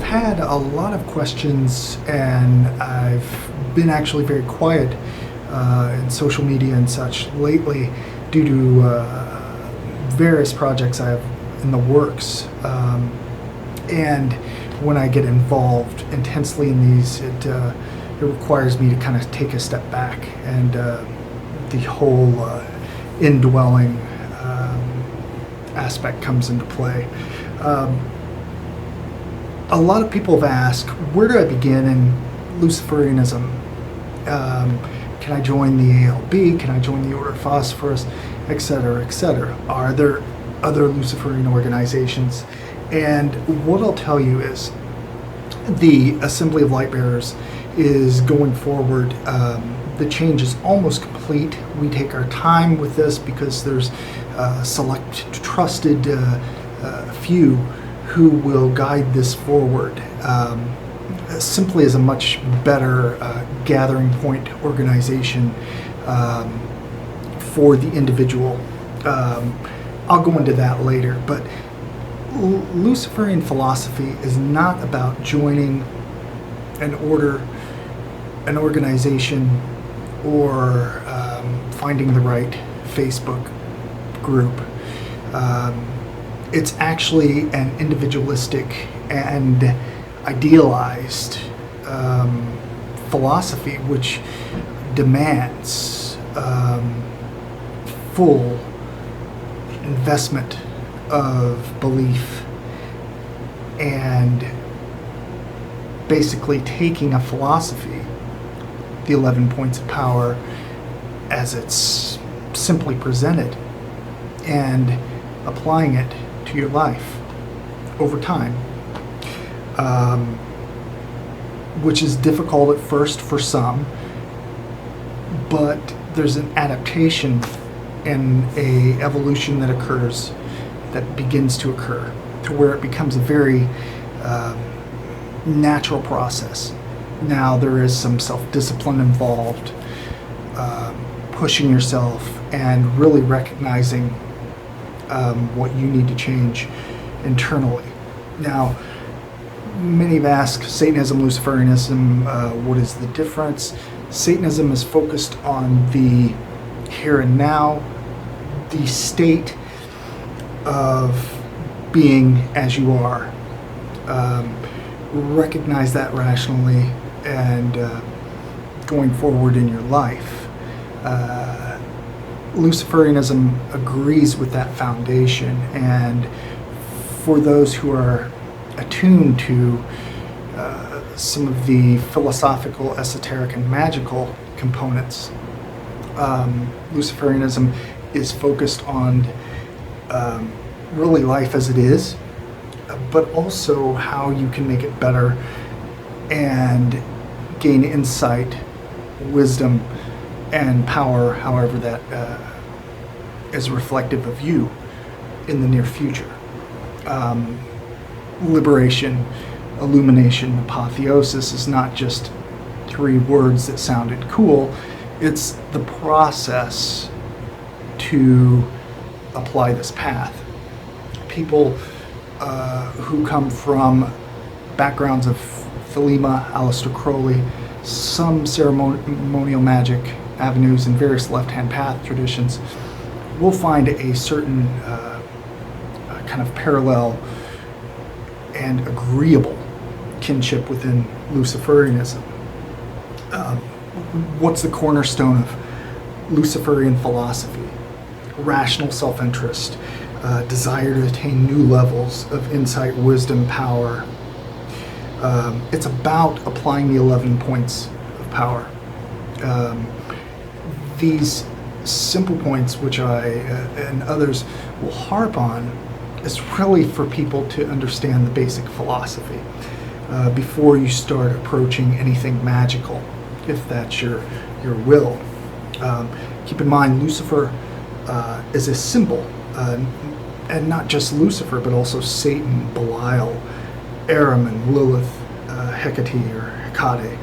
had a lot of questions, and I've been actually very quiet in social media and such lately due to various projects I have in the works. And when I get involved intensely in these, it requires me to kind of take a step back, and the whole indwelling aspect comes into play. A lot of people have asked, where do I begin in Luciferianism? Can I join the ALB? Can I join the Order of Phosphorus? Etc., etc. Are there other Luciferian organizations? And what I'll tell you is the Assembly of Lightbearers is going forward. The change is almost complete. We take our time with this because there's select trusted few who will guide this forward, simply as a much better gathering point organization for the individual. I'll go into that later, but Luciferian philosophy is not about joining an order, an organization, or finding the right Facebook group. It's actually an individualistic and idealized philosophy which demands full investment of belief and basically taking a philosophy, the 11 points of power, as it's simply presented, and applying it to your life over time, which is difficult at first for some, but there's an adaptation and a evolution that occurs, that begins to occur, to where it becomes a very natural process. Now there is some self-discipline involved, pushing yourself and really recognizing what you need to change internally. Now, many have asked, Satanism, Luciferianism, what is the difference? Satanism is focused on the here and now, the state of being as you are. Recognize that rationally and going forward in your life. Luciferianism agrees with that foundation, and for those who are attuned to some of the philosophical, esoteric, and magical components, Luciferianism is focused on really life as it is, but also how you can make it better and gain insight, wisdom, and power, however that is reflective of you in the near future. Liberation, illumination, apotheosis is not just three words that sounded cool. It's the process to apply this path. People who come from backgrounds of Thelema, Aleister Crowley, some ceremonial magic avenues, and various left-hand path traditions will find a certain kind of parallel and agreeable kinship within Luciferianism. What's the cornerstone of Luciferian philosophy? Rational self-interest, desire to attain new levels of insight, wisdom, power. It's about applying the 11 points of power. These simple points, which I and others will harp on, is really for people to understand the basic philosophy before you start approaching anything magical, if that's your will. Keep in mind, Lucifer is a symbol, and not just Lucifer, but also Satan, Belial, Ahriman, Lilith, Hecate or Hecate.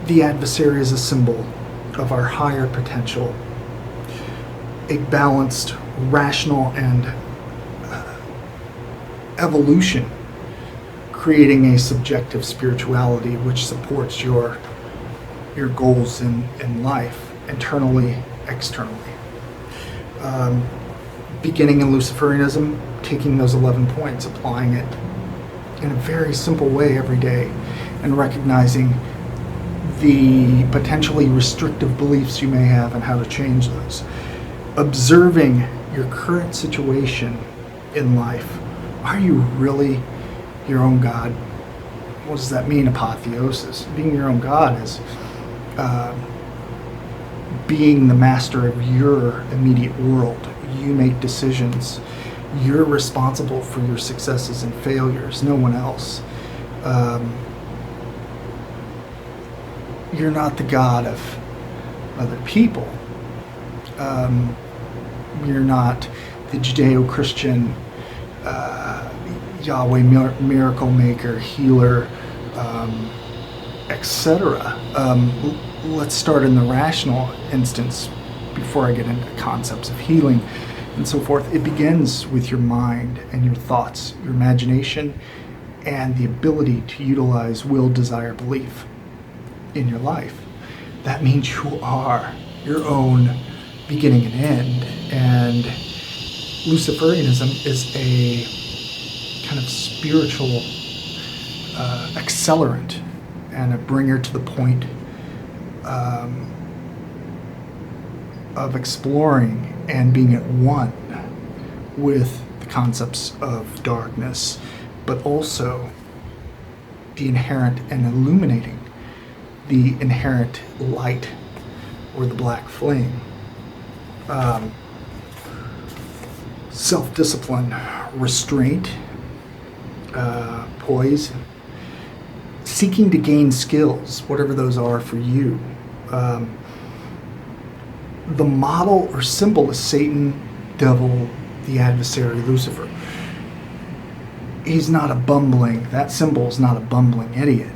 The adversary is a symbol of our higher potential, a balanced, rational, and evolution creating a subjective spirituality which supports your goals in life, internally, externally. Beginning in Luciferianism, taking those 11 points, applying it in a very simple way every day, and recognizing the potentially restrictive beliefs you may have and how to change those. Observing your current situation in life. Are you really your own God? What does that mean, apotheosis? Being your own God is being the master of your immediate world. You make decisions. You're responsible for your successes and failures, no one else. You're not the God of other people. You're not the Judeo-Christian Yahweh miracle maker, healer, etc. Let's start in the rational instance before I get into concepts of healing and so forth. It begins with your mind and your thoughts, your imagination, and the ability to utilize will, desire, belief in your life. That means you are your own beginning and end. And Luciferianism is a kind of spiritual accelerant and a bringer to the point of exploring and being at one with the concepts of darkness, but also the inherent and illuminating the inherent light or the black flame. Self-discipline, restraint, poise, seeking to gain skills, whatever those are for you. The model or symbol is Satan, devil, the adversary, Lucifer. He's not a bumbling, that symbol is not a bumbling idiot.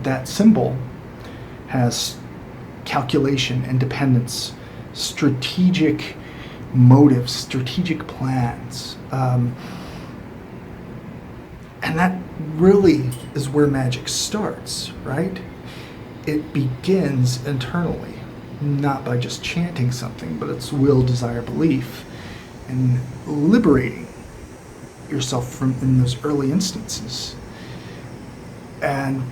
That symbol has calculation, independence, strategic motives, strategic plans. And that really is where magic starts, right? It begins internally, not by just chanting something, but it's will, desire, belief, and liberating yourself from in those early instances, and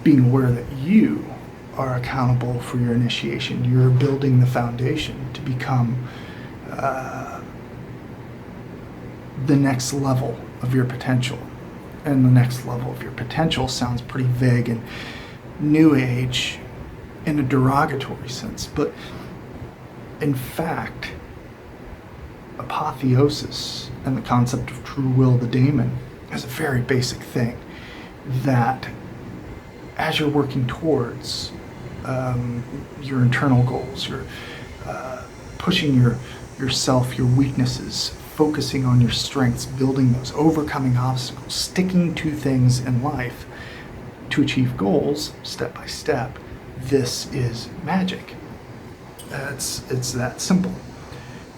being aware that you are accountable for your initiation. You're building the foundation to become the next level of your potential. And the next level of your potential sounds pretty vague and new age in a derogatory sense, but in fact, apotheosis and the concept of true will, the daemon, is a very basic thing that as you're working towards your internal goals, you're pushing yourself, your weaknesses, focusing on your strengths, building those, overcoming obstacles, sticking to things in life to achieve goals step by step. This is magic. It's that simple.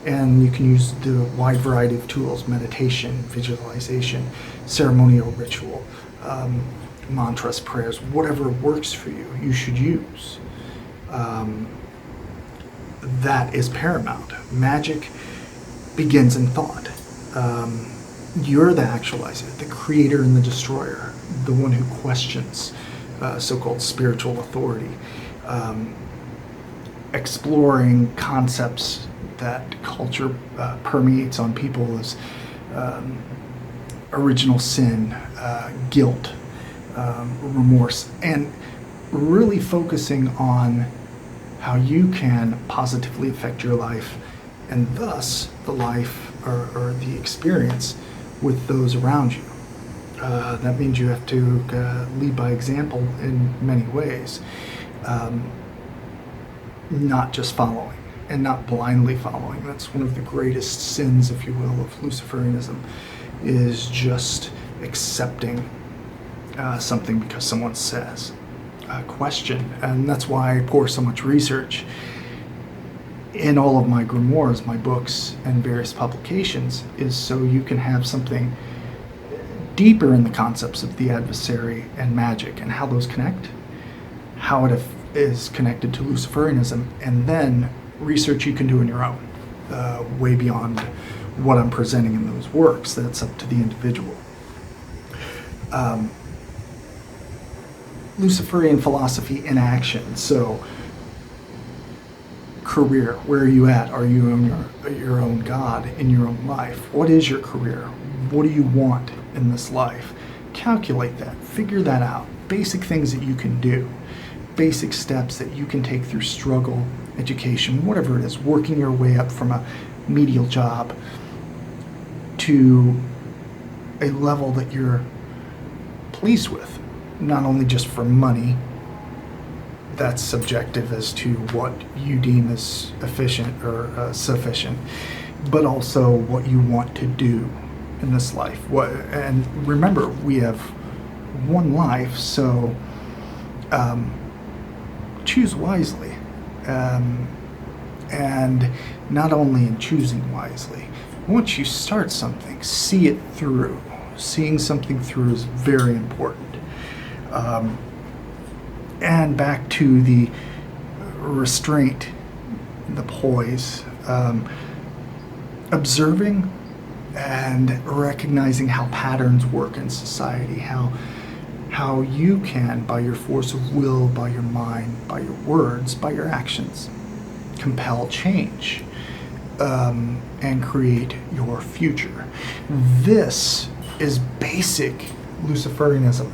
And you can use the wide variety of tools: meditation, visualization, ceremonial ritual, mantras, prayers, whatever works for you, you should use. That is paramount. Magic begins in thought. You're the actualizer, the creator and the destroyer, the one who questions so-called spiritual authority, exploring concepts that culture permeates on people as original sin, guilt, remorse, and really focusing on how you can positively affect your life and thus the life or the experience with those around you. That means you have to lead by example in many ways, not just following and not blindly following. That's one of the greatest sins, if you will, of Luciferianism, is just accepting something because someone says. Question, and that's why I pour so much research in all of my grimoires, my books, and various publications, is so you can have something deeper in the concepts of the adversary and magic and how those connect, how it is connected to Luciferianism, and then research you can do on your own, way beyond what I'm presenting in those works. That's up to the individual. Luciferian philosophy in action. So, career, where are you at? Are you your own God in your own life? What is your career? What do you want in this life? Calculate that, figure that out. Basic things that you can do, basic steps that you can take through struggle, education, whatever it is, working your way up from a menial job to a level that you're pleased with, not only just for money. That's subjective as to what you deem as efficient or sufficient, but also what you want to do in this life. And remember, we have one life, so choose wisely. And not only in choosing wisely, once you start something, see it through. Seeing something through is very important. And back to the restraint, the poise, observing and recognizing how patterns work in society, how you can, by your force of will, by your mind, by your words, by your actions, compel change and create your future. This is basic Luciferianism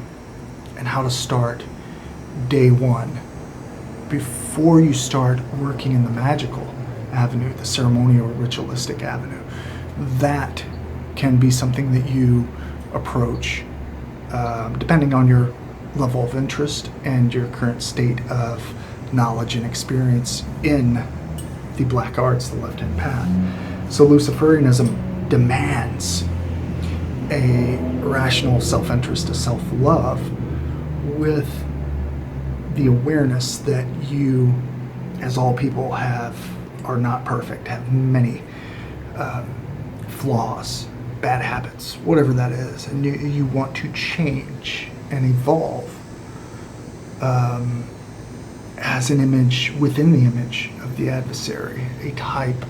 and how to start day one before you start working in the magical avenue, the ceremonial ritualistic avenue. That can be something that you approach depending on your level of interest and your current state of knowledge and experience in the black arts, the left-hand path. So Luciferianism demands a rational self-interest, a self-love, with the awareness that you, as all people are not perfect, have many flaws, bad habits, whatever that is, and you want to change and evolve as an image within the image of the adversary, a type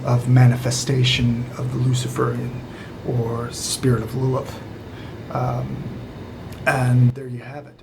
of manifestation of the Luciferian or spirit of Lilith. And there you have it.